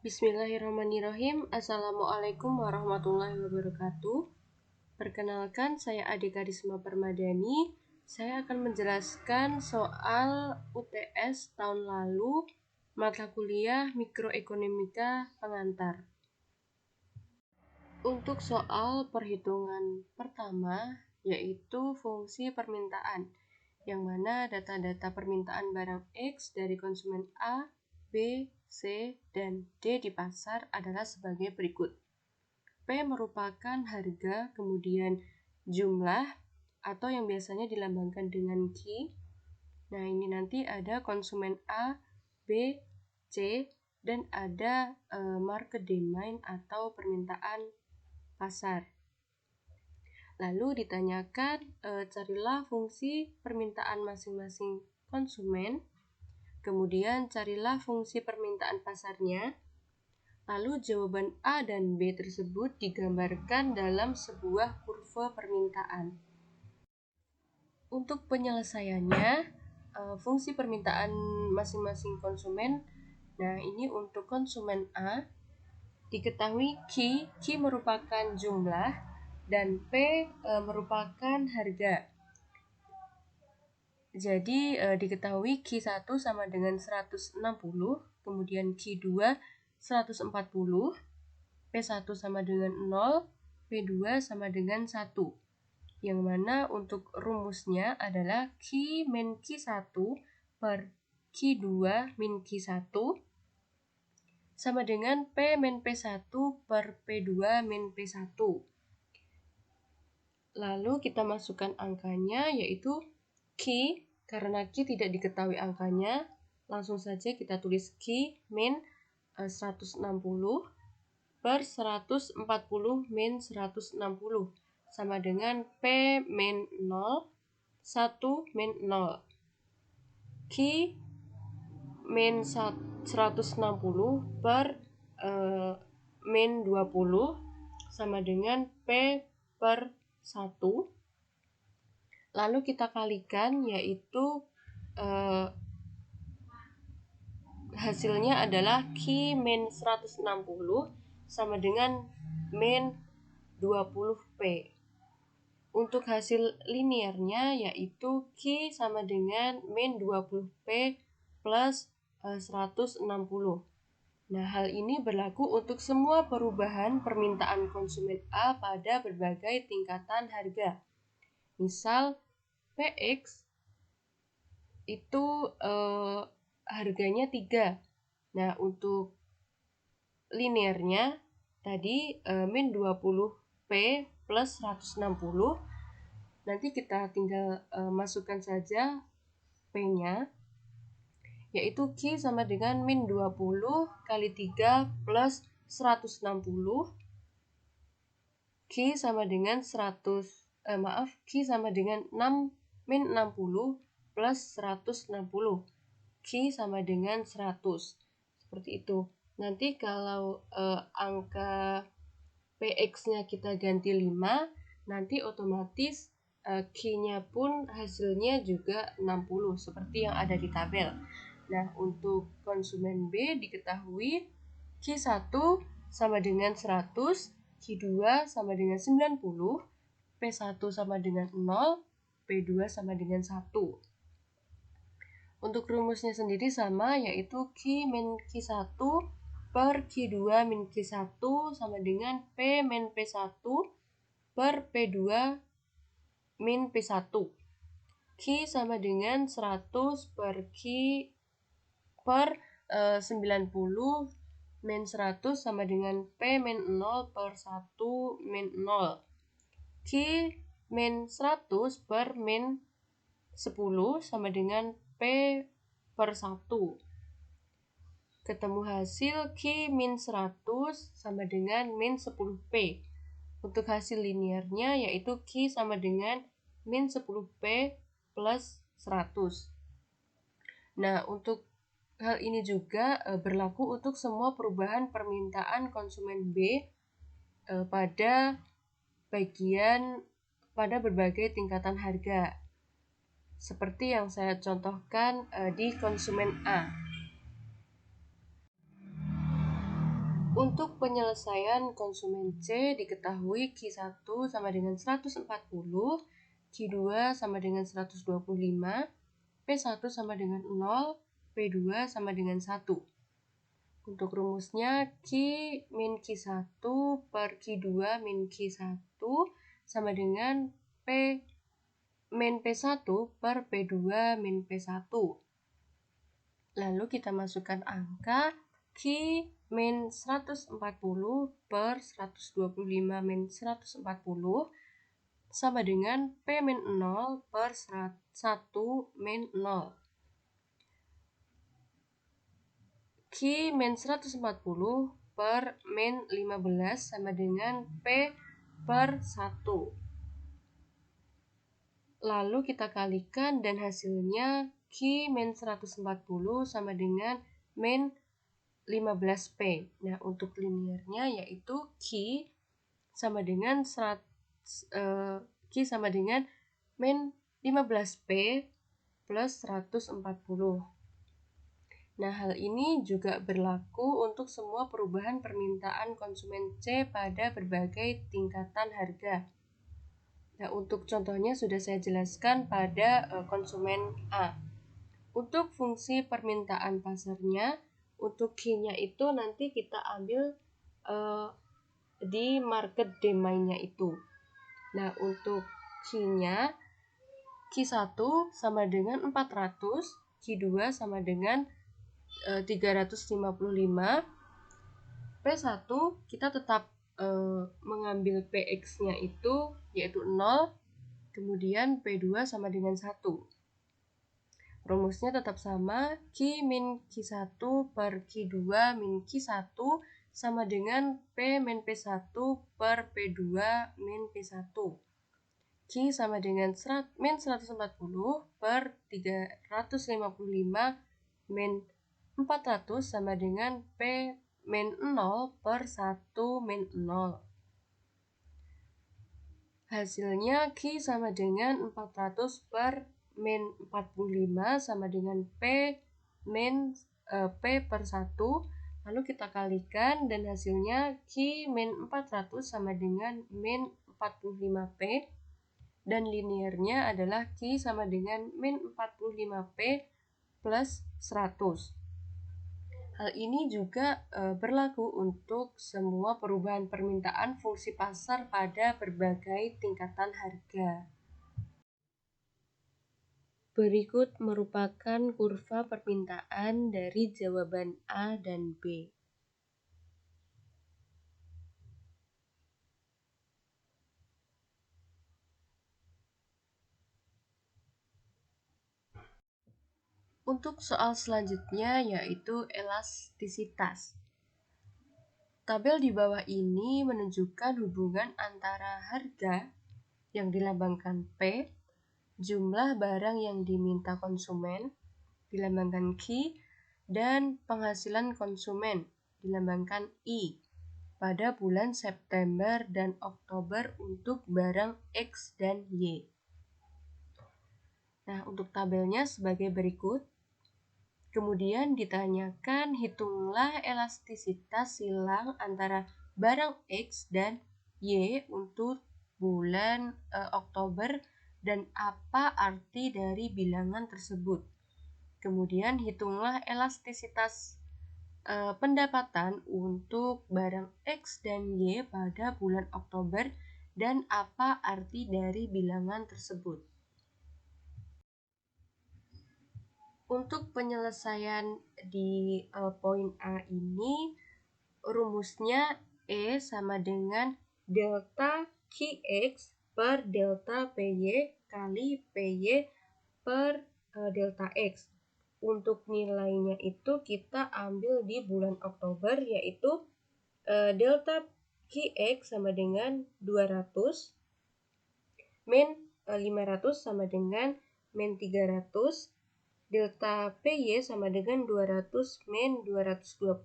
Bismillahirrahmanirrahim. Assalamualaikum warahmatullahi wabarakatuh. Perkenalkan, saya Adika Risma Permadani. Saya akan menjelaskan soal UTS tahun lalu, mata kuliah Mikroekonomika Pengantar. Untuk soal perhitungan pertama, yaitu fungsi permintaan, yang mana data-data permintaan barang X dari konsumen A, B, C, dan D di pasar adalah sebagai berikut. P merupakan harga, kemudian jumlah, atau yang biasanya dilambangkan dengan Q. Nah, ini nanti ada konsumen A, B, C, dan ada market demand atau permintaan pasar. Lalu ditanyakan, carilah fungsi permintaan masing-masing konsumen, kemudian carilah fungsi permintaan pasarnya, lalu jawaban A dan B tersebut digambarkan dalam sebuah kurva permintaan. Untuk penyelesaiannya, fungsi permintaan masing-masing konsumen, nah ini untuk konsumen A, diketahui Q merupakan jumlah, dan P merupakan harga. Jadi diketahui Q1 sama dengan 160, kemudian Q2 140, P1 sama dengan 0, P2 sama dengan 1. Yang mana untuk rumusnya adalah Q min Q1 per Q2 min Q1 sama dengan P min P1 per P2 min P1. Lalu kita masukkan angkanya, yaitu Q, karena Q tidak diketahui angkanya, langsung saja kita tulis Q min 160 per 140 min 160 sama dengan P min 0, 1 min 0. Q min 160 per min 20 sama dengan P per 1. Lalu kita kalikan, yaitu hasilnya adalah Q min 160 sama dengan min 20P. Untuk hasil linearnya, yaitu Q sama dengan min 20P plus 160. Nah, hal ini berlaku untuk semua perubahan permintaan konsumen A pada berbagai tingkatan harga. Misal, PX itu harganya 3. Nah, untuk linearnya tadi min 20P plus 160. Nanti kita tinggal masukkan saja P-nya, yaitu Q sama dengan min 20 kali 3 plus 160. Q sama dengan Q sama dengan 6 min 60 plus 160. Q sama dengan 100. Seperti itu. Nanti kalau angka PX-nya kita ganti 5, nanti otomatis Q-nya pun hasilnya juga 60, seperti yang ada di tabel. Nah, untuk konsumen B diketahui Q1 sama dengan 100, Q2 sama dengan 90, P1 sama dengan 0, P2 sama dengan 1. Untuk rumusnya sendiri sama, yaitu Q min Q1 per Q2 min Q1 sama dengan P min P1 per P2 min P1. Q sama dengan 100 per Q per 90 min 100 sama dengan P min 0 per 1 min 0. Q min 100 per min 10 sama dengan P per 1. Ketemu hasil Q min 100 sama dengan min 10P. Untuk hasil linearnya, yaitu Q sama dengan min 10P plus 100. Nah, untuk hal ini juga berlaku untuk semua perubahan permintaan konsumen B pada berbagai tingkatan harga. Seperti yang saya contohkan di konsumen A. Untuk penyelesaian konsumen C diketahui Q1 sama dengan 140, Q2 sama dengan 125, P1 sama dengan 0, P2 sama dengan 1. Untuk rumusnya Q min Q1 per Q2 min Q1 sama dengan P min P1 per P2 min P1. Lalu kita masukkan angka Q min 140 per 125 min 140 sama dengan P min 0 per 1 min 0. Q min 140 per min 15 sama dengan P per 1. Lalu kita kalikan dan hasilnya Q min 140 sama dengan min 15P. Nah, untuk linearnya yaitu Q sama dengan min 15P plus 140. Nah, hal ini juga berlaku untuk semua perubahan permintaan konsumen C pada berbagai tingkatan harga. Nah, untuk contohnya sudah saya jelaskan pada konsumen A. Untuk fungsi permintaan pasarnya, untuk Q-nya itu nanti kita ambil di market demand-nya itu. Nah, untuk Q-nya, Q1 sama dengan 400, Q2 sama dengan 355, P1 kita tetap mengambil PX-nya itu yaitu 0, kemudian P2 sama dengan 1. Rumusnya tetap sama, Q min Q1 per Q2 min Q1 sama dengan P min P1 per P2 min P1. Q sama dengan min 140 per 355 min 400 sama dengan P min 0 per 1 min 0. Hasilnya Q sama dengan 400 per min 45 sama dengan P min P per 1. Lalu kita kalikan dan hasilnya Q min 400 sama dengan min 45P. Dan linearnya adalah Q sama dengan min 45P plus 100. Hal ini juga berlaku untuk semua perubahan permintaan fungsi pasar pada berbagai tingkatan harga. Berikut merupakan kurva permintaan dari jawaban A dan B. Untuk soal selanjutnya yaitu elastisitas. Tabel di bawah ini menunjukkan hubungan antara harga yang dilambangkan P, jumlah barang yang diminta konsumen dilambangkan Q, dan penghasilan konsumen dilambangkan I pada bulan September dan Oktober untuk barang X dan Y. Nah, untuk tabelnya sebagai berikut. Kemudian ditanyakan hitunglah elastisitas silang antara barang X dan Y untuk bulan Oktober dan apa arti dari bilangan tersebut. Kemudian hitunglah elastisitas pendapatan untuk barang X dan Y pada bulan Oktober dan apa arti dari bilangan tersebut. Untuk penyelesaian di poin A ini, rumusnya E sama dengan delta QX per delta PY kali PY per delta X. Untuk nilainya itu kita ambil di bulan Oktober, yaitu delta QX sama dengan 200, min 500 sama dengan min 300, delta PY sama dengan 200 min 220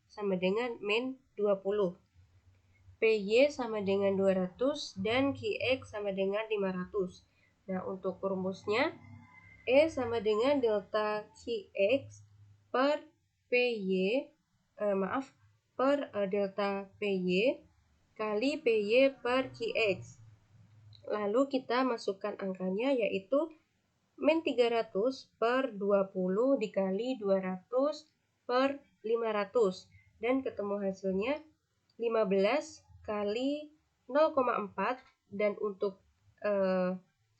sama dengan min 20. PY sama dengan 200 dan QX sama dengan 500. Nah, untuk rumusnya E sama dengan delta QX per PY, per delta PY kali PY per QX. Lalu kita masukkan angkanya yaitu min 300 per 20 dikali 200 per 500. Dan ketemu hasilnya 15 kali 0,4 dan untuk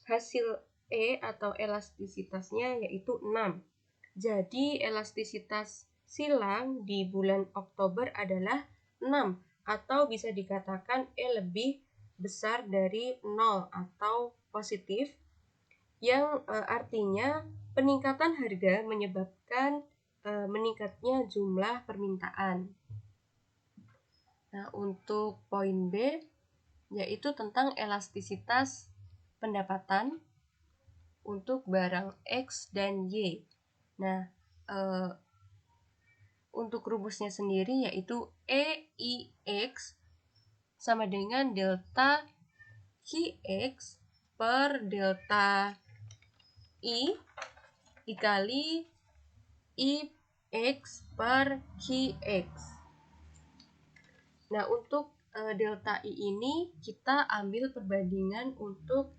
hasil E atau elastisitasnya yaitu 6. Jadi elastisitas silang di bulan Oktober adalah 6 atau bisa dikatakan E lebih besar dari 0 atau positif, yang artinya peningkatan harga menyebabkan meningkatnya jumlah permintaan. Nah, untuk poin B yaitu tentang elastisitas pendapatan untuk barang X dan Y. Nah, untuk rumusnya sendiri yaitu EIX sama dengan delta QX per delta I dikali IX per QX. Nah, untuk delta I ini kita ambil perbandingan untuk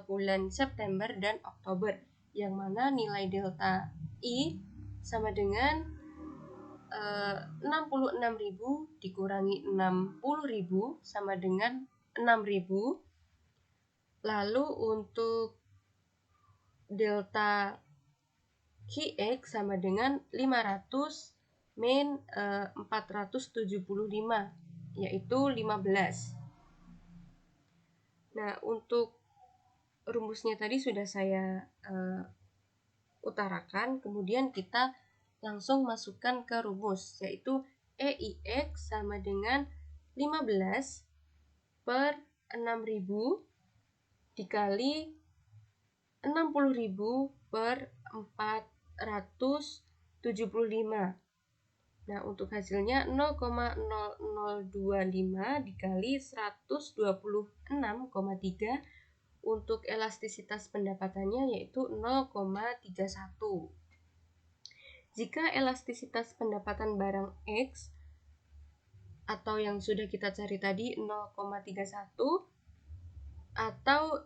bulan September dan Oktober, yang mana nilai delta I sama dengan 66.000 dikurangi 60.000 sama dengan 6.000. Lalu untuk delta QX sama dengan 500 min 475 yaitu 15. Nah, untuk rumusnya tadi sudah saya utarakan, kemudian kita langsung masukkan ke rumus yaitu EIX sama dengan 15 per 6.000 dikali 60.000 per 475. Nah, untuk hasilnya 0,0025 dikali 126,3. Untuk elastisitas pendapatannya yaitu 0,31. Jika elastisitas pendapatan barang X atau yang sudah kita cari tadi 0,31 atau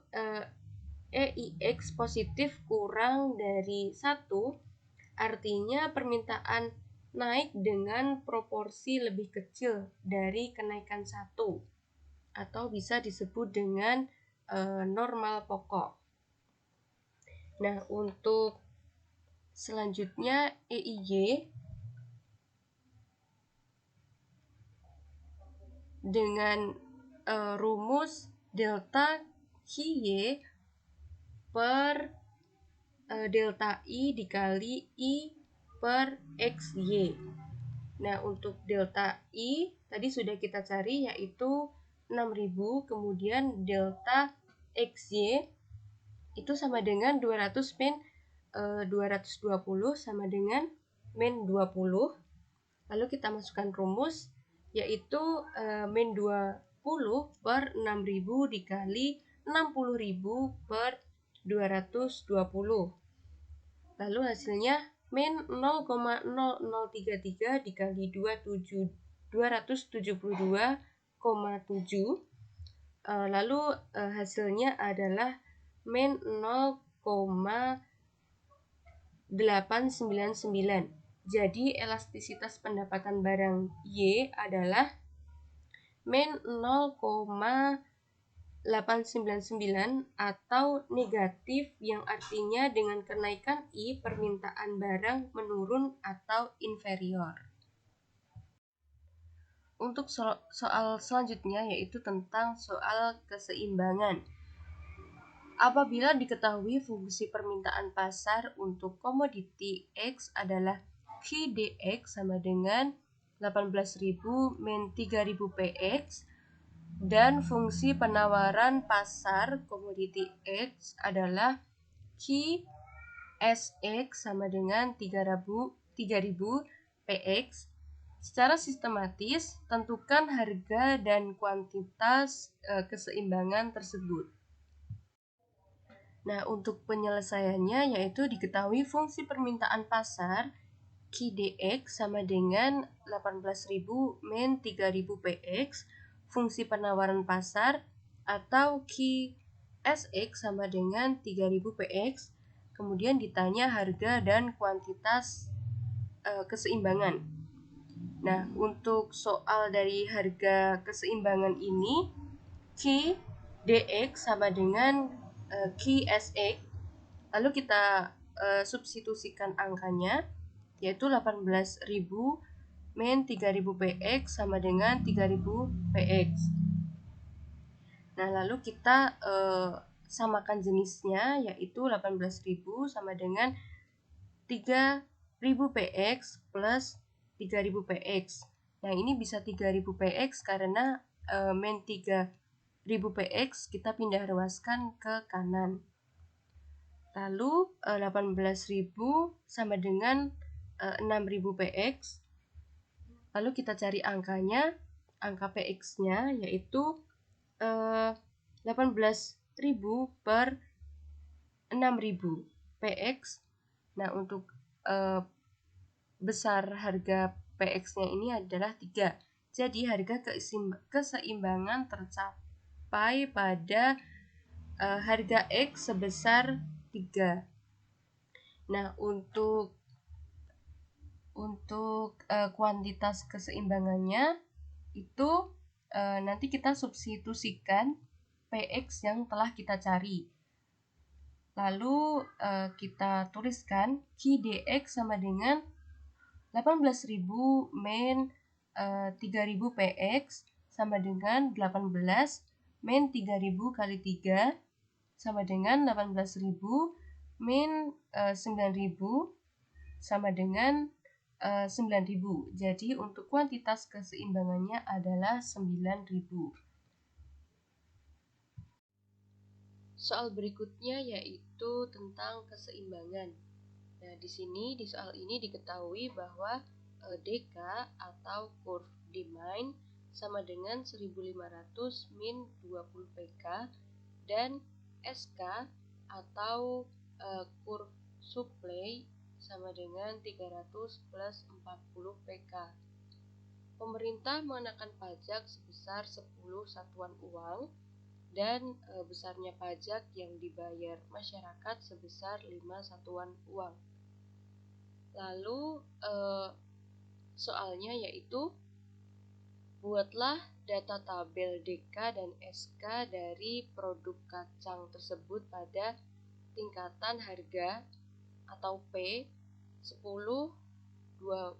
EIX positif kurang dari 1, artinya permintaan naik dengan proporsi lebih kecil dari kenaikan 1 atau bisa disebut dengan normal pokok. Nah, untuk selanjutnya EIY dengan rumus delta QY per delta I dikali I per XY. Nah, untuk delta I tadi sudah kita cari yaitu 6.000, kemudian delta XY itu sama dengan 200 min 220 sama dengan min 20. Lalu kita masukkan rumus yaitu min 20 per 6.000 dikali 60.000 per 220. Lalu hasilnya min 0,0033 dikali 272,7. Lalu hasilnya adalah min 0,899. Jadi elastisitas pendapatan barang Y adalah min 0,899 atau negatif, yang artinya dengan kenaikan I permintaan barang menurun atau inferior. Untuk soal selanjutnya yaitu tentang soal keseimbangan. Apabila diketahui fungsi permintaan pasar untuk komoditi X adalah QDX sama dengan 18.000 min 3.000 PX dan fungsi penawaran pasar komoditi X adalah QSX sama dengan 3.000 PX, secara sistematis tentukan harga dan kuantitas keseimbangan tersebut. Nah, untuk penyelesaiannya yaitu diketahui fungsi permintaan pasar Q dx sama dengan 18.000 min 3.000 px, fungsi penawaran pasar, atau Q sx sama dengan 3.000 px, kemudian ditanya harga dan kuantitas keseimbangan. Nah, untuk soal dari harga keseimbangan ini, Q dx sama dengan Q sx, lalu kita substitusikan angkanya, yaitu 18.000 min 3.000 px sama dengan 3.000 px. Nah, lalu kita samakan jenisnya, yaitu 18.000 sama dengan 3.000 px plus 3.000 px. Nah, ini bisa 3.000 px karena min 3.000 px kita pindah ruaskan ke kanan. Lalu 18.000 sama dengan 6.000 px. Lalu kita cari angkanya, angka px-nya yaitu 18.000 per 6.000 px. Nah, untuk besar harga px-nya ini adalah 3. Jadi harga keseimbangan tercapai pada harga x sebesar 3. Nah, untuk kuantitas keseimbangannya itu nanti kita substitusikan px yang telah kita cari. Lalu kita tuliskan Q dx sama dengan 18.000 min 3.000 px sama dengan 18 min 3.000 kali 3 sama dengan 18.000 min 9.000 sama dengan 9.000. Jadi untuk kuantitas keseimbangannya adalah 9.000. Soal berikutnya yaitu tentang keseimbangan. Nah, di sini di soal ini diketahui bahwa DK atau curve demand sama dengan 1.500 min 20 pk dan SK atau curve supply sama dengan 300 plus 40 pk. Pemerintah mengenakan pajak sebesar 10 satuan uang dan besarnya pajak yang dibayar masyarakat sebesar 5 satuan uang. Lalu soalnya yaitu buatlah data tabel DK dan SK dari produk kacang tersebut pada tingkatan harga atau P 10, 20, 30,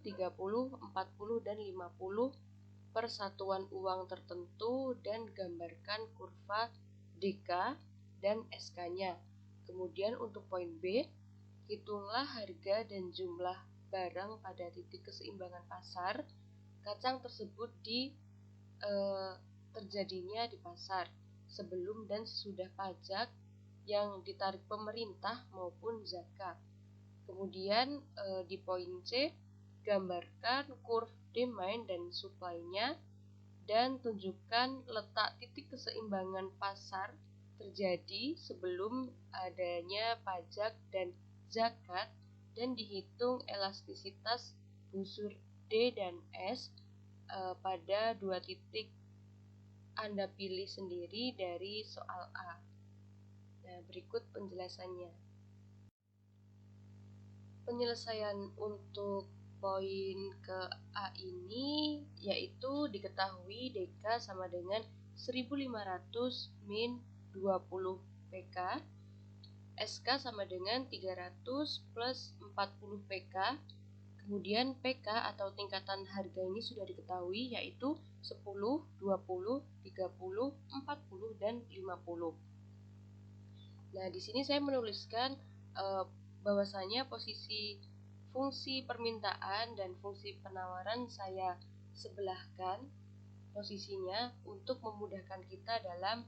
40, dan 50 per satuan uang tertentu dan gambarkan kurva DK dan SK-nya. Kemudian untuk poin B, hitunglah harga dan jumlah barang pada titik keseimbangan pasar kacang tersebut terjadinya di pasar sebelum dan sesudah pajak yang ditarik pemerintah maupun zakat. Kemudian di poin C, gambarkan curve demand dan supply-nya dan tunjukkan letak titik keseimbangan pasar terjadi sebelum adanya pajak dan zakat dan dihitung elastisitas busur D dan S pada dua titik Anda pilih sendiri dari soal A. Nah, berikut penjelasannya. Penyelesaian untuk poin ke A ini yaitu diketahui DK sama dengan 1.500 min 20 pk, SK sama dengan 300 plus 40 pk, kemudian PK atau tingkatan harga ini sudah diketahui yaitu 10, 20, 30, 40, dan 50. Nah, di sini saya menuliskan bahwasanya posisi fungsi permintaan dan fungsi penawaran saya sebelahkan posisinya untuk memudahkan kita dalam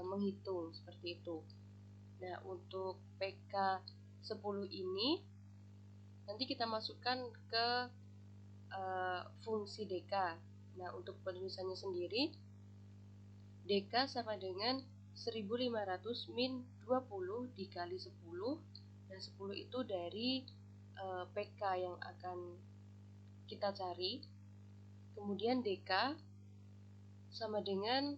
menghitung seperti itu. Nah, untuk PK 10 ini nanti kita masukkan ke fungsi DK. Nah, untuk penulisannya sendiri, DK sama dengan 1.500 min 20 dikali 10, dan 10 itu dari PK yang akan kita cari. Kemudian DK sama dengan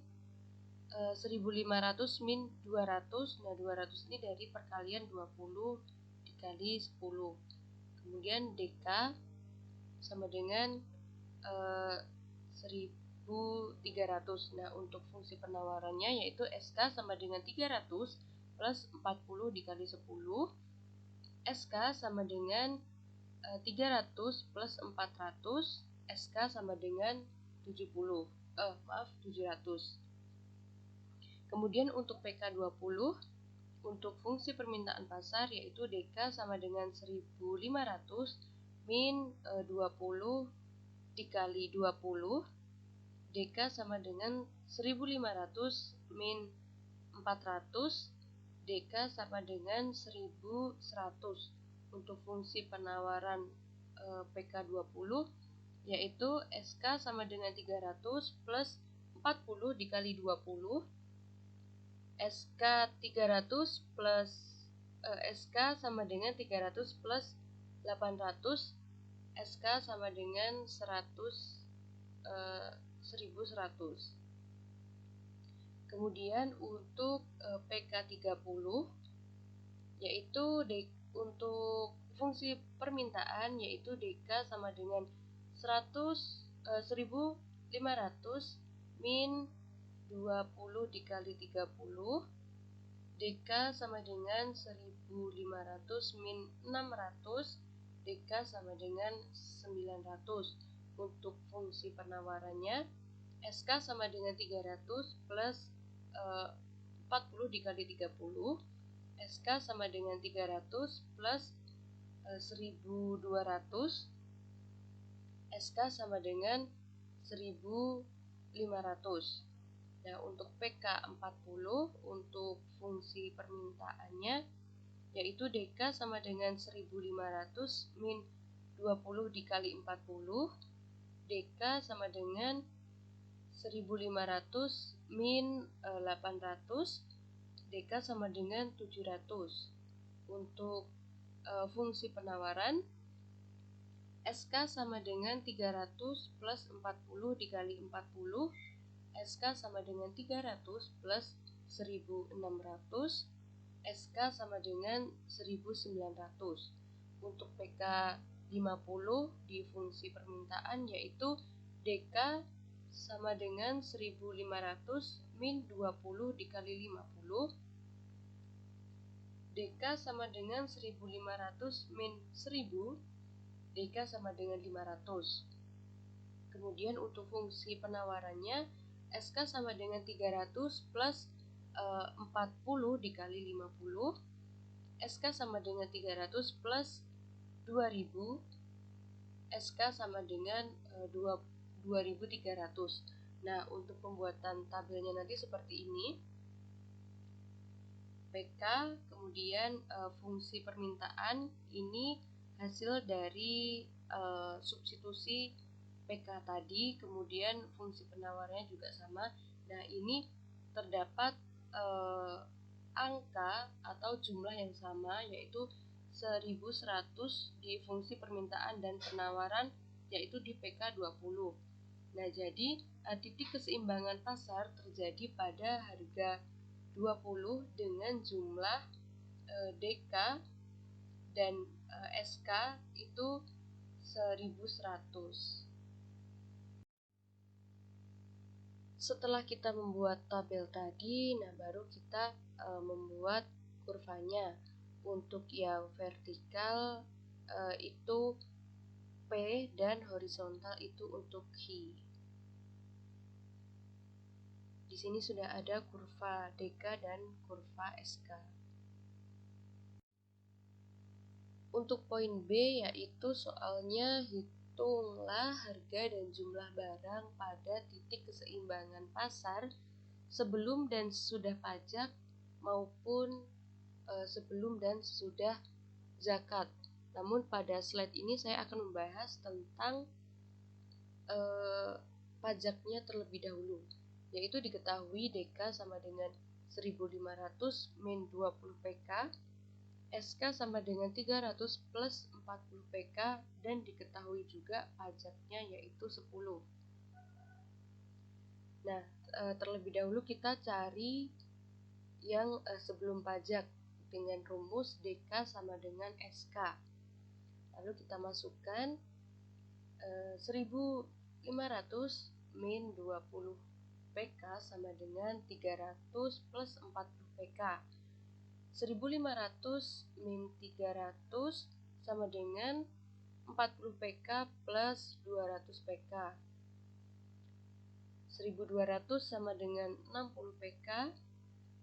1500 min 200. Nah, 200 ini dari perkalian 20 dikali 10. Kemudian DK sama dengan 1300. Nah, untuk fungsi penawarannya yaitu SK sama dengan 300 plus 40 dikali 10. SK sama dengan 300 plus 400. SK sama dengan 700. Kemudian untuk PK20, untuk fungsi permintaan pasar yaitu DK sama dengan 1500 min 20 dikali 20. DK sama dengan 1500 min 400. DK sama dengan 1100. Untuk fungsi penawaran PK20 yaitu SK sama dengan 300 plus 40 dikali 20. SK 300 plus SK sama dengan 300 plus 800. SK sama dengan 1100. Kemudian untuk PK30 yaitu untuk fungsi permintaan yaitu DK sama dengan 1500 min 20 dikali 30. DK sama dengan 1500 min 600. DK sama dengan 900. Untuk fungsi penawarannya SK sama dengan 300 plus 40 dikali 30. SK sama dengan 300 plus 1200. SK sama dengan 1500. Nah, untuk PK40 untuk fungsi permintaannya yaitu DK sama dengan 1500 min 20 dikali 40. DK sama dengan 1500 min 800. DK sama dengan 700. Untuk fungsi penawaran SK sama dengan 300 plus 40 dikali 40. SK sama dengan 300 plus 1600. SK sama dengan 1900. Untuk PK50 di fungsi permintaan yaitu DK sama dengan 1500 min 20 dikali 50. DK sama dengan 1500 min 1000. DK sama dengan 500. Kemudian untuk fungsi penawarannya SK sama dengan 300 plus 40 dikali 50. SK sama dengan 300 plus 2000. SK sama dengan 2300. Nah, untuk pembuatan tabelnya nanti seperti ini. PK, kemudian fungsi permintaan ini hasil dari substitusi PK tadi, kemudian fungsi penawarnya juga sama. Nah, ini terdapat angka atau jumlah yang sama yaitu 1100 di fungsi permintaan dan penawaran yaitu di PK20. Nah, jadi titik keseimbangan pasar terjadi pada harga 20 dengan jumlah DK dan SK itu 1100. Setelah kita membuat tabel tadi, nah baru kita membuat kurvanya. Untuk yang vertikal itu P dan horizontal itu untuk Q. Di sini sudah ada kurva DK dan kurva SK. Untuk poin B yaitu soalnya hitunglah harga dan jumlah barang pada titik keseimbangan pasar sebelum dan sesudah pajak maupun sebelum dan sesudah zakat. Namun pada slide ini saya akan membahas tentang pajaknya terlebih dahulu, yaitu diketahui DK sama dengan 1500 min 20 PK, SK sama dengan 300 plus 40 PK dan diketahui juga pajaknya yaitu 10. Nah, terlebih dahulu kita cari yang sebelum pajak dengan rumus DK sama dengan SK. Lalu kita masukkan 1500 min 20 PK sama dengan 300 plus 40 PK. 1500 min 300 sama dengan 40 PK plus 200 PK. 1200 sama dengan 60 PK,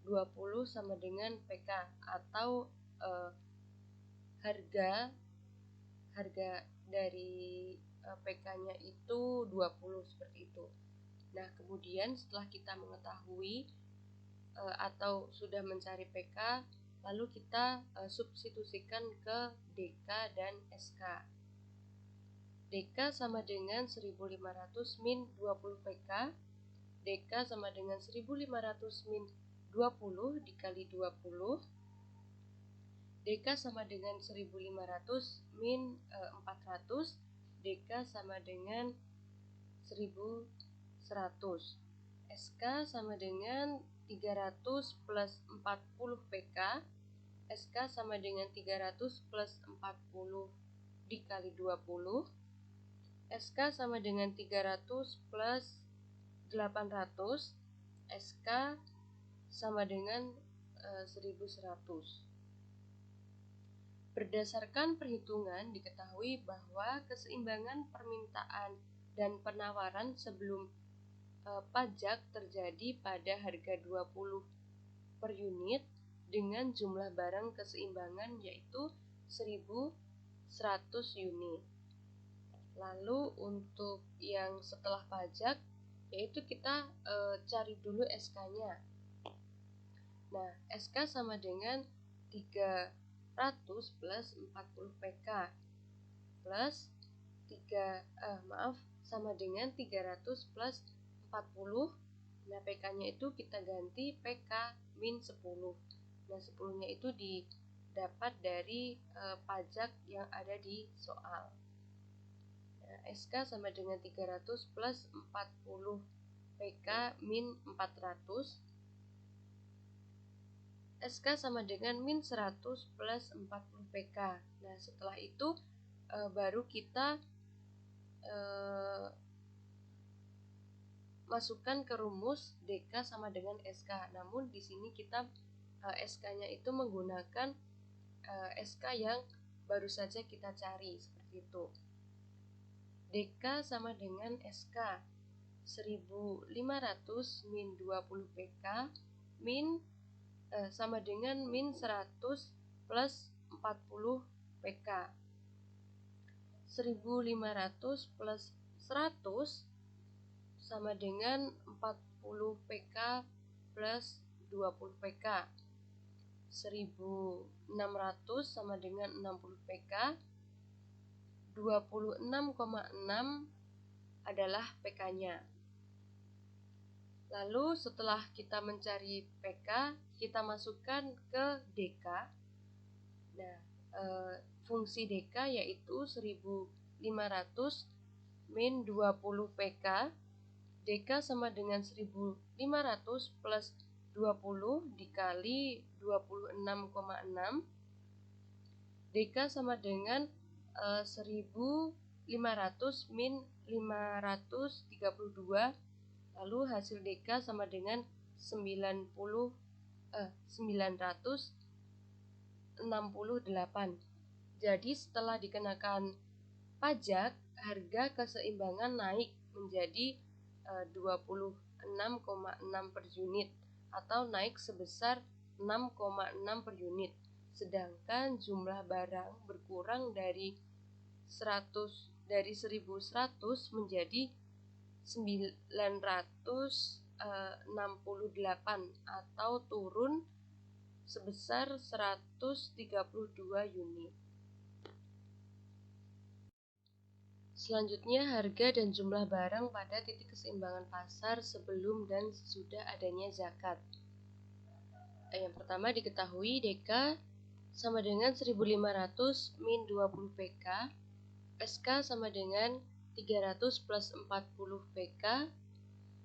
20 sama dengan PK, atau harga dari PK-nya itu 20 seperti itu. Nah, kemudian setelah kita mengetahui atau sudah mencari PK, lalu kita substitusikan ke DK dan SK. DK sama dengan 1500 min 20 PK. DK sama dengan 1500 min 20 dikali 20. DK sama dengan 1500 min 400. DK sama dengan 1100. SK sama dengan 300 plus 40 PK. SK sama dengan 300 plus 40 dikali 20. SK sama dengan 300 plus 800. SK sama dengan 1100. Berdasarkan perhitungan diketahui bahwa keseimbangan permintaan dan penawaran sebelum pajak terjadi pada harga 20 per unit dengan jumlah barang keseimbangan yaitu 1100 unit. Lalu untuk yang setelah pajak yaitu kita cari dulu SK-nya. Nah, SK sama dengan 300 plus 40 PK plus sama dengan 300 plus 40. Nah, PK-nya itu kita ganti PK min 10. Nah, 10-nya itu didapat dari pajak yang ada di soal. Nah, SK sama dengan 300 plus 40 PK min 400. SK sama dengan min 100 plus 40 PK. Nah, setelah itu baru kita masukkan ke rumus DK sama dengan SK. Namun di sini kita SK-nya itu menggunakan SK yang baru saja kita cari seperti itu. DK sama dengan SK 1500 min 20 PK min sama dengan min 100 plus 40 PK. 1500 plus 100 sama dengan 40 PK plus 20 PK. 1600 sama dengan 60 PK. 26,6 adalah PK-nya. Lalu setelah kita mencari PK, kita masukkan ke DK. Nah, fungsi DK yaitu 1500 min 20 PK. DK sama dengan 1500 plus 20 dikali 26,6. DK sama dengan 1500 min 532. Lalu hasil DK sama dengan 968. Jadi setelah dikenakan pajak, harga keseimbangan naik menjadi 26,6 per unit atau naik sebesar 6,6 per unit. Sedangkan jumlah barang berkurang dari 1100 menjadi 968 atau turun sebesar 132 unit. Selanjutnya, harga dan jumlah barang pada titik keseimbangan pasar sebelum dan sesudah adanya zakat. Yang pertama diketahui DK sama dengan 1500 min 20 PK, SK sama dengan 300 plus 40 PK,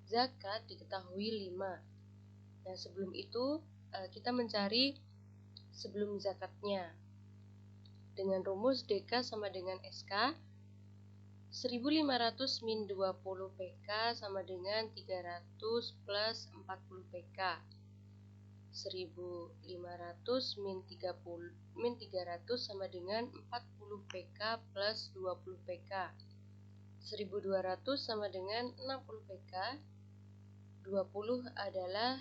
zakat diketahui 5. Nah, sebelum itu kita mencari sebelum zakatnya. Dengan rumus DK sama dengan SK, 1500 min 20 PK sama dengan 300 plus 40 PK. 1500 min 300 sama dengan 40 PK plus 20 PK. 1200 sama dengan 60 PK. 20 adalah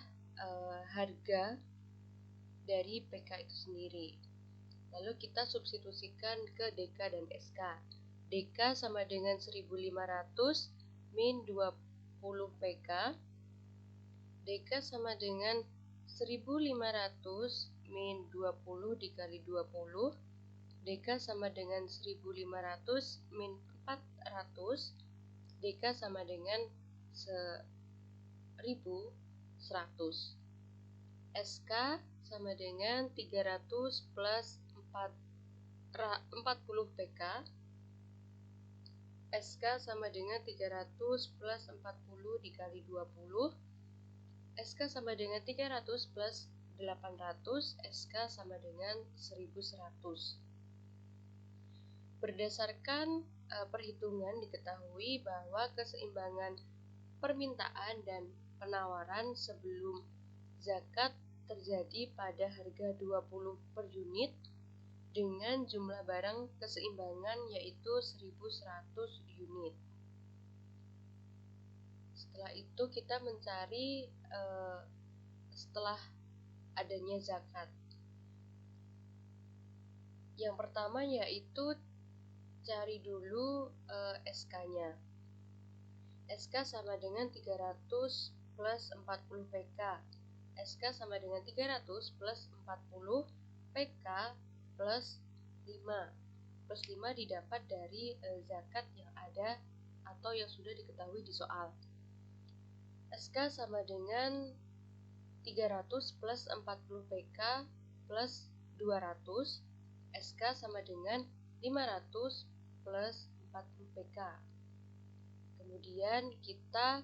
harga dari PK itu sendiri. Lalu kita substitusikan ke DK dan SK. DK sama dengan 1500 min 20 PK. DK sama dengan 1500 min 20 dikali 20. DK sama dengan 1500 min 400. DK sama dengan 1100. SK sama dengan 300 plus 40 PK. SK sama dengan 300 plus 40 dikali 20. SK sama dengan 300 plus 800. SK sama dengan 1100. Berdasarkan perhitungan diketahui bahwa keseimbangan permintaan dan penawaran sebelum zakat terjadi pada harga 20 per unit dengan jumlah barang keseimbangan yaitu 1100 unit. Setelah itu kita mencari setelah adanya zakat. Yang pertama yaitu cari dulu SK-nya. SK sama dengan 300 plus 40 PK. SK sama dengan 300 plus 40 PK plus 5. Plus 5 didapat dari zakat yang ada atau yang sudah diketahui di soal. SK sama dengan 300 plus 40 PK plus 200. SK sama dengan 500 plus 40 PK. Kemudian kita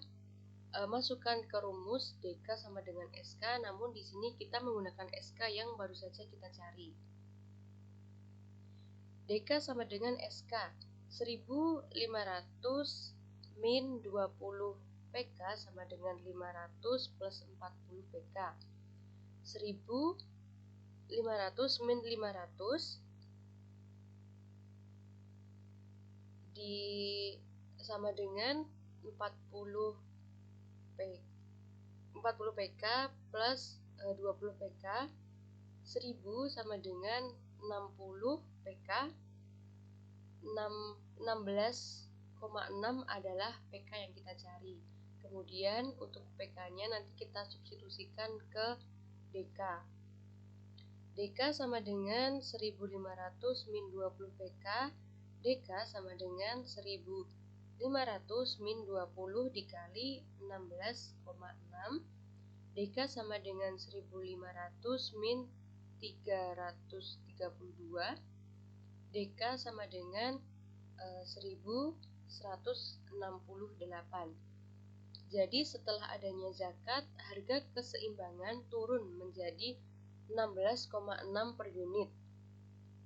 masukkan ke rumus DK sama dengan SK, namun di sini kita menggunakan SK yang baru saja kita cari. DK sama dengan SK 1500 min 20 PK sama dengan 500 plus 40 PK. 1500 min 500 sama dengan 40 PK plus 20 PK. 1000 sama dengan 60 PK. 16,6 adalah PK yang kita cari. Kemudian untuk PK-nya nanti kita substitusikan ke DK. DK sama dengan 1500 min 20 PK. DK sama dengan 1500 min 20 dikali 16,6. DK sama dengan 1500 min 332. DK sama dengan 1168. Jadi setelah adanya zakat, harga keseimbangan turun menjadi 16,6 per unit,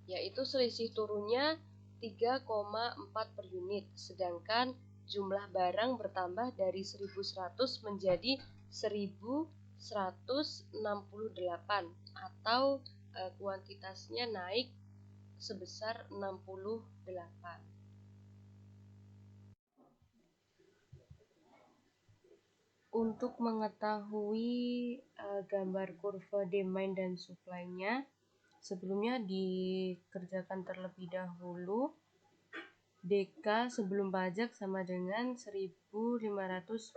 yaitu selisih turunnya 3,4 per unit, sedangkan jumlah barang bertambah dari 1100 menjadi 1168 atau kuantitasnya naik sebesar 68. Untuk mengetahui gambar kurva demand dan supply-nya, sebelumnya dikerjakan terlebih dahulu. DK sebelum pajak sama dengan 1500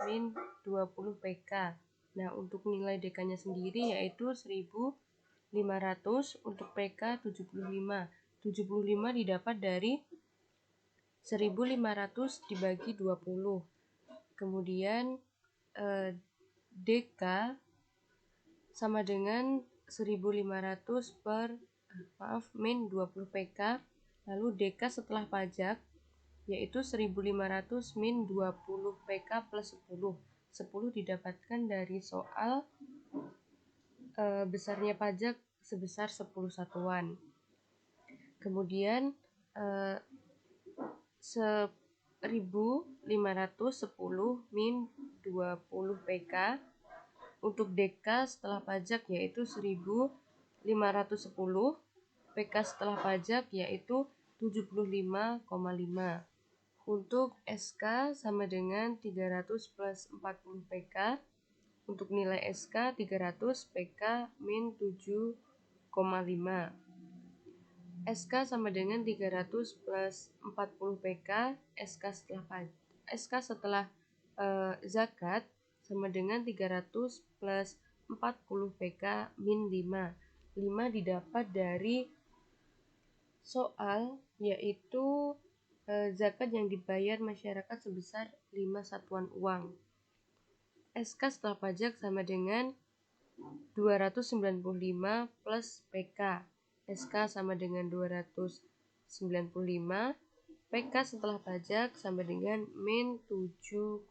min 20 PK. Nah, untuk nilai DK-nya sendiri yaitu 1500, untuk PK 75. 75 didapat dari 1500 dibagi 20. Kemudian DK sama dengan 1500 per min 20 PK, lalu DK setelah pajak yaitu 1.500 min 20 PK plus 10. 10 didapatkan dari soal besarnya pajak sebesar 10 satuan. Kemudian 1.510 min 20 PK untuk DK setelah pajak yaitu 1.510, PK setelah pajak yaitu 75,5. Untuk SK sama dengan 300 plus 40 PK. Untuk nilai SK 300, PK min 7,5. SK sama dengan 300 plus 40 PK, SK setelah zakat sama dengan 300 plus 40 PK min 5. 5 didapat dari soal yaitu zakat yang dibayar masyarakat sebesar 5 satuan uang. SK setelah pajak sama dengan 295 plus PK. SK sama dengan 295, PK setelah pajak sama dengan min 7,4.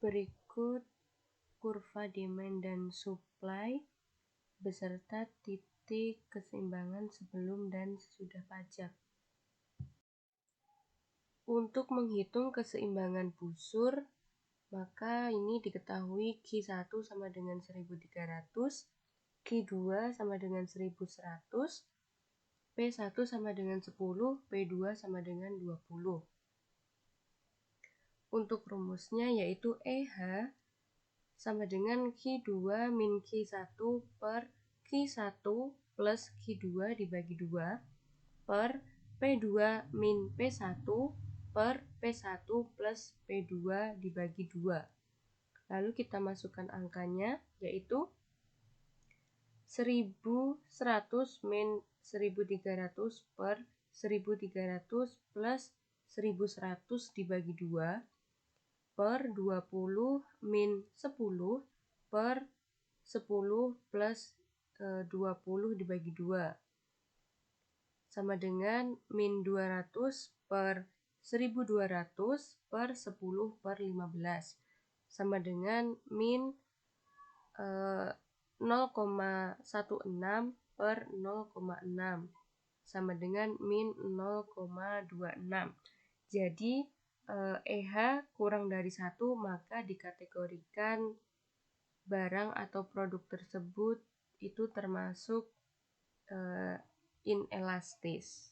Berikut kurva demand dan supply beserta titik keseimbangan sebelum dan sesudah pajak. Untuk menghitung keseimbangan busur, maka ini diketahui Q1 sama dengan 1.300, Q2 sama dengan 1.100, P1 sama dengan 10, P2 sama dengan 20. Untuk rumusnya yaitu EH sama dengan Q2 min Q1 per Q1 plus Q2 dibagi 2 per P2 min P1 per P1 plus P2 dibagi 2. Lalu kita masukkan angkanya yaitu 1.100 min 1.300 per 1.300 plus 1.100 dibagi 2 per 20 min 10 per 10 plus 20 dibagi 2 sama dengan min 200 per 1.200 per 10 per 15 sama dengan min 0,16 per 0,6 sama dengan min 0,26. Jadi EH kurang dari 1 maka dikategorikan barang atau produk tersebut itu termasuk inelastis.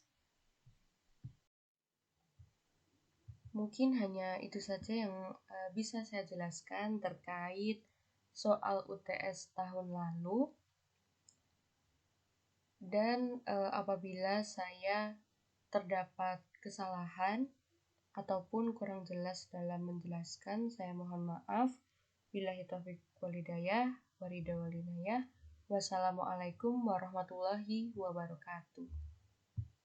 Mungkin hanya itu saja yang bisa saya jelaskan terkait soal UTS tahun lalu. Dan apabila saya terdapat kesalahan ataupun kurang jelas dalam menjelaskan, saya mohon maaf. Billahi taufiq wal hidayah, waridha wal inayah. Wassalamualaikum warahmatullahi wabarakatuh.